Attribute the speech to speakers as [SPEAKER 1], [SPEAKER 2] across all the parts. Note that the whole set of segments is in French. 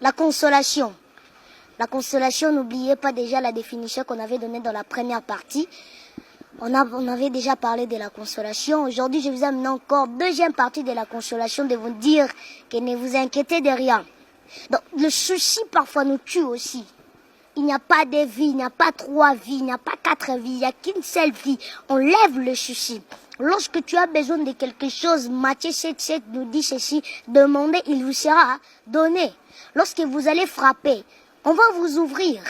[SPEAKER 1] La consolation. La consolation, n'oubliez pas déjà la définition qu'on avait donnée dans la première partie. On avait déjà parlé de la consolation. Aujourd'hui, je vous amène encore deuxième partie de la consolation, de vous dire que ne vous inquiétez de rien. Donc, le souci parfois nous tue aussi. Il n'y a pas de vie, il n'y a pas 3 vies, il n'y a pas 4 vies, il n'y a qu'une seule vie. On lève le souci. Lorsque tu as besoin de quelque chose, Matthieu 7,7 nous dit ceci, demandez, il vous sera donné. Lorsque vous allez frapper, on va vous ouvrir.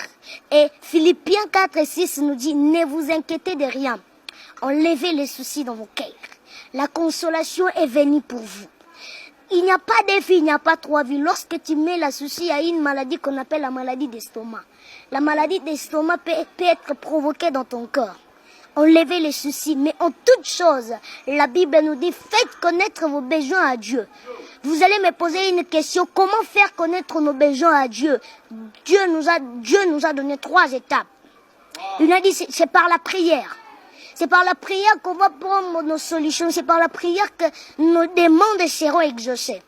[SPEAKER 1] Et Philippiens 4,6 nous dit, ne vous inquiétez de rien. Enlevez les soucis dans vos cœurs. La consolation est venue pour vous. Il n'y a pas de vie, il n'y a pas 3 vies. Lorsque tu mets la souci à une maladie qu'on appelle la maladie d'estomac. La maladie d'estomac peut être provoquée dans ton corps. Enlevez les soucis, mais en toute chose, la Bible nous dit, faites connaître vos besoins à Dieu. Vous allez me poser une question, comment faire connaître nos besoins à Dieu? Dieu nous a donné 3 étapes. Il a dit, c'est par la prière. C'est par la prière qu'on va prendre nos solutions. C'est par la prière que nos demandes seront exaucées.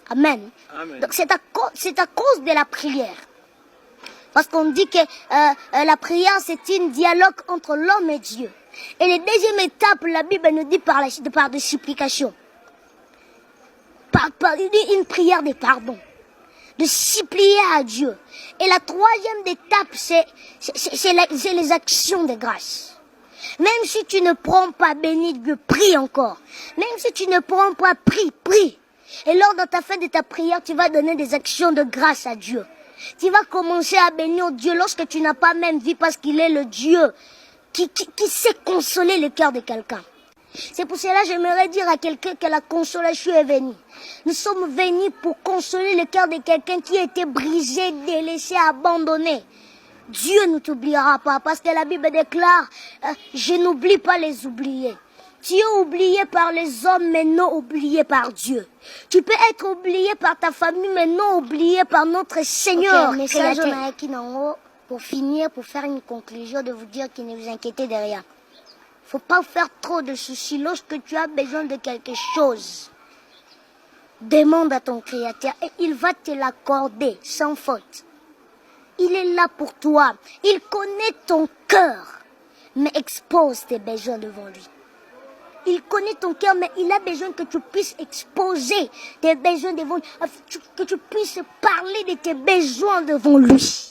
[SPEAKER 1] Amen. Amen. Donc c'est à cause de la prière. Parce qu'on dit que la prière, c'est un dialogue entre l'homme et Dieu. Et la deuxième étape, la Bible nous dit par des supplications. Une prière de pardon. De supplier à Dieu. Et la troisième étape, c'est les actions de grâce. Même si tu ne prends pas, béni Dieu, prie encore. Même si tu ne prends pas, prie. Et lors de ta fin de ta prière, tu vas donner des actions de grâce à Dieu. Tu vas commencer à bénir Dieu lorsque tu n'as pas même vu, parce qu'il est le Dieu qui sait consoler le cœur de quelqu'un. C'est pour cela que j'aimerais dire à quelqu'un que la consolation est venue. Nous sommes venus pour consoler le cœur de quelqu'un qui a été brisé, délaissé, abandonné. Dieu ne t'oubliera pas, parce que la Bible déclare, je n'oublie pas les oubliés. Tu es oublié par les hommes, mais non oublié par Dieu. Tu peux être oublié par ta famille, mais non oublié par notre Seigneur. Pour finir, pour faire une conclusion, de vous dire qu'il ne vous inquiétez de rien. Faut pas faire trop de soucis. Lorsque tu as besoin de quelque chose, demande à ton Créateur et il va te l'accorder sans faute. Il est là pour toi. Il connaît ton cœur, mais expose tes besoins devant lui. Il connaît ton cœur, mais il a besoin que tu puisses exposer tes besoins devant lui, que tu puisses parler de tes besoins devant lui.